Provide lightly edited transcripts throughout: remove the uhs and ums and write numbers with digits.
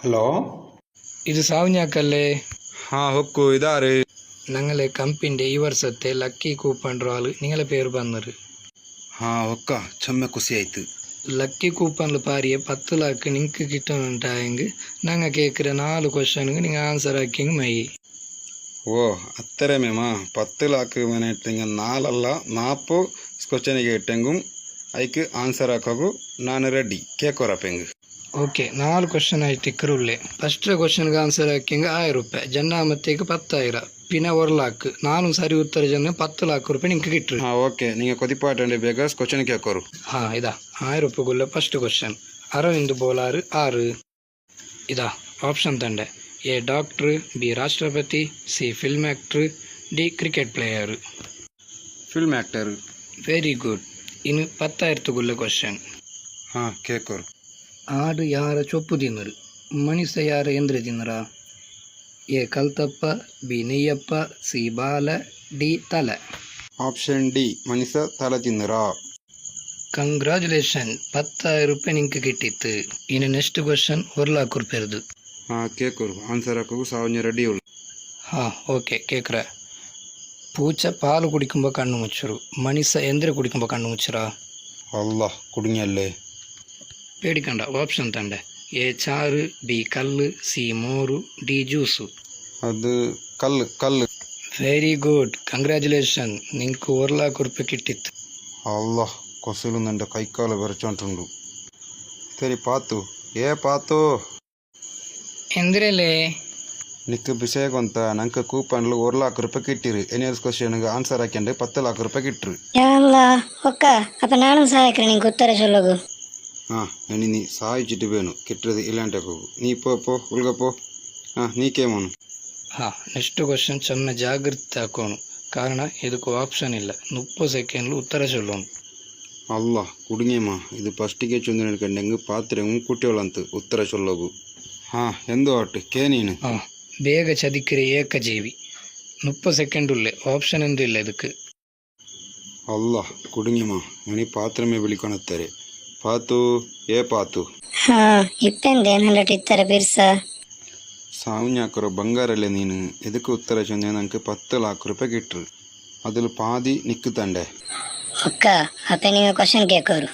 Hello, ಇದು ಸಾವನ್ಯಾಕಲ್ಲೇ. ಹಾಂ ಹೊಕ್ಕು ಇದಾರು. ഞങ്ങളെ കമ്പനിയുടെ ഈ വർഷത്തെ ലക്കി കൂപ്പൺ ഡ്രോയിൽ നിങ്ങളെ പേര് വന്നത്. ಹಾಂ ಹೊಕ್ಕ ಚೆಮ್ಮೆ ಖುಷಿ ಆಯ್ತು. லக்கி கூப்பனில் பாரிய 10 லாக்கு നിങ്ങൾക്ക് കിട്ടണുണ്ടായെങ്കിൽ ഞങ്ങൾ കേൾക്കുന്ന 4 ക്വസ്റ്റ്യനുக்கு நீங்கள் ஆன்சர் ஆக்கிங்க மை. ಓ ಅತ್ತರೆ ಮೇಮ 10 ಲಾಕ್ ಮನೆ ಇಟ್ಟಂಗೆ 4 ಅಲ್ಲ 40 ಕ್ವಶನಿಗೆ ಇಟ್ಟಂಗೂ ಅದಕ್ಕೆ ಆನ್ಸರ್ ಹಾಕೋಗು ನಾನು ರೆಡಿ ಕೇಕೋರಪ್ಪಂಗೆ. ಓಕೆ, 4 ಕ್ವಶನ್ ಆಯ್ತು ಇಕ್ಕರುಳ್ಳೆ. ಫಸ್ಟ್ ಕ್ವಶನ್ಗೆ ಆನ್ಸರ್ ಹಾಕಿಂಗ 1000 ರೂಪಾಯಿ, ಜನ್ನಾಮತ್ತೇക്ക് 10,000, പിന്നെ 1 ലാക്ക്. 4 ಸರಿ ಉತ್ತರ ಜನ 10 ലാക്ക് ರೂಪಾಯಿ ನಿಂಗೆ കിട്ടും. ಹಾಂ ಓಕೆ, ನೀವು ಕೊದಿಪಾಟಂడి ಬೇಗ ಕ್ವಶನ್ ಕೇಕೋರು. ಹಾಂ ಇದಾ 1000 ರೂಪಾಯಿಗುள்ள ಫಸ್ಟ್ ಕ್ವಶನ್. ಅರವಿಂದ್ ಬೋಲಾರ್ 6. ಇದಾ ಆಪ್ಷನ್ ತಂಡೆ. ಎ ಡಾಕ್ಟ್ರು, ಬಿ ರಾಷ್ಟ್ರಪತಿ, C film actor, D cricket player. Film actor. Very good. ಇನ್ನು 10,000 ಕ್ವಶನ್. ಹಾಂ ಕೇಕೋರು. ಆಡು ಯಾರ ಚೊಪ್ಪು ತಿನ್ನರು, ಮನುಷ್ಯ ಯಾರ ಎಂದ್ರೆ ತಿನ್ನರ? ಎ ಕಲ್ತಪ್ಪ, ಬಿ ನೆಯ್ಯಪ್ಪ, ಸಿ ಬಾಲ, ಡಿ ತಲೆ. ಆಪ್ಷನ್ ಡಿ ಮನುಷ್ಯ ತಲೆ ತಿಂದರ. ಕಂಗ್ರ್ಯಾಚುಲೇಷನ್, 10,000 ರೂಪಾಯಿ ನಿಂಗೆ കിട്ടിತ್ತು. ಇನ್ನು ನೆಕ್ಸ್ಟ್ ಕ್ವಶನ್ 1 ലാക്ക് ರೂಪಾಯಿದು. ಹಾಂ ಕೇಕೋರು, ಆನ್ಸರ್ ಹಾಕೋಗು ಸಾವನ್ಯ ರೆಡಿ ಉಳ್ಳು. ಹಾಂ ಓಕೆ ಕೇಕ್ರ. പൂച്ച പാല് കുടിക്കുമ്പോൾ കണ്ണു മുച്ചರು, മനുഷ്യ എന്തിനു കുടിക്കുമ്പോൾ കണ്ണു മുച്ചറാ? ಅಲ್ಲ ಕುಡಿಯಲ್ಲೇ. പേടിക്കണ്ട, ഓപ്ഷൻ തണ്ടേ. ಎ ಚಾರು, ಬಿ ಕಲ್ಲು, ಸಿ ಮೋರು, ಡಿ ಜ್ಯೂಸು. ಅದು ಕಲ್ಲು ಕಲ್ಲು. ವೆರಿ ಗುಡ್, ಕಂಗ್ರ್ಯಾಚುಲೇಷನ್, ನಿಂಗೆ 1 ലാക്ക് ರೂಪಾಯಿ കിട്ടിತ್ತು. ಅಲ್ಲ ಕೊಸಲು ನಂಡ ಕೈಕಾಲ ಬೆರಚೊಂಟುಂಡು. ಸರಿ ಪಾತು ಪಾತು ಎಂದ್ರಲ್ಲೇ ನಿಕ್ಕ ವಿಷಯ ಕೊಂತ ನಂಗೆ ಕೂಪನ್ಲು 1 ലാക്ക് ರೂಪಾಯಿ കിട്ടിರು. ಎನಿಯರ್ಸ್ ಕ್ವಶನ್ಗೆ ಆನ್ಸರ್ ಹಾಕ್ಯಂಡು 10 ലാക്ക് ರೂಪಾಯಿ കിട്ടിರು. ಒಕ್ಕ ಅಪ್ಪ ನಾನು ಸಹಾಯಕರ ನಿಂಗೆ ಉತ್ತರ ಚೊಲ್ಲೋಗು. ಹಾಂ ನೀ ಸಾಯಿച്ചിട്ട് വേണു കിട്ടത് ഇല്ലാണ്ടേ ಹೋಗು. ನೀ ಪೋ ಉಳ್ಗಪ್ಪೋ. ಹಾಂ ನೀಕೇಮೋನು. ಹಾಂ ನೆಕ್ಸ್ಟ್ ಕ್ವಶನ್ ಚೆನ್ನ ಜಾಗ್ರತೆ ಹಾಕೋನು, ಕಾರಣ ಇದಕ್ಕೂ ಆಪ್ಷನ್ ಇಲ್ಲ. 30 ಸೆಕೆಂಡ್ಲು ಉತ್ತರ ಚೊಲ್ಲೋನು. ಅಲ್ಲ ಕುಡುങ്ങിಯಮ್ಮ, ಇದು ಫಸ್ಟಿಗೆ ಚೊಂದು ನಡ್ಕಂಡೆಂಗೆ ಪಾತ್ರೆಂಗು ಕುಟ್ಟಿಯೋಳಂತು ಉತ್ತರ ಚೊಲ್ಲೋಗು. ಹಾಂ ಎಂದು ಒಟ್ಟು ಕೇ ನೀನು. ಹಾಂ ಬೇಗ ಚದಿಕ್ಕಿರಿ ಏಕಜೀವಿ. 30 ಸೆಕೆಂಡ್ ಉಳ್ಳೆ, ಆಪ್ಷನ್ ಎಂದು ಇಲ್ಲ ಇದಕ್ಕೆ. ಅಲ್ಲ ಕುಡುങ്ങിಯಮ್ಮ, ಮಣಿ ಪಾತ್ರಮೇ ಬಿಳಿಕೊಣತ್ತಾರೆ. ಪಾತು ಪಾತು. ಹಾಂ ಇಪ್ಪೆಂದೆ ನನ್ನ ಇತ್ತರ ಬಿರ್ಸ. ಸಾವನ್ಯಾಕರೋ ಬಂಗಾರಲ್ಲೇ ನೀನು ಎದಕ್ಕೆ ಉತ್ತರ ಚೊಂದೆ ನಂಗೆ 10 ലാക്ക് ರೂಪಾಯಿ കിട്ടರು. അതിൽ പാതി നിക്ക് തണ്ടേ. ಒಕ್ಕ ಅಪ್ಪ ನೀವು ಕ್ವಶನ್ ಕೇಕೋರು.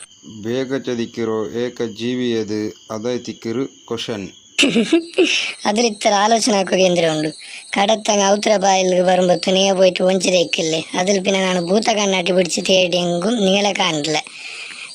ಬೇಗ ಚದಿಕ್ಕಿರೋ ಏಕ ಜೀವಿಯದು ಅದೈತಿಕ್ಕಿರು ಕ್ವಶನ್. അതിൽ ഇത്ര ആലോചന ആക്കുകയെന്തിര ഉണ്ട്. കടത്തങ്ങ ഔത്ര ബായിലേക്ക് വരുമ്പോൾ നീ പോയിട്ട് ഒഞ്ചിരേക്കില്ലേ. അതിൽ പിന്നെ ഞാൻ ഭൂത കണ്ണാട്ടി പിടിച്ച് തേടിയെങ്കും നിങ്ങളെ കാണില്ല.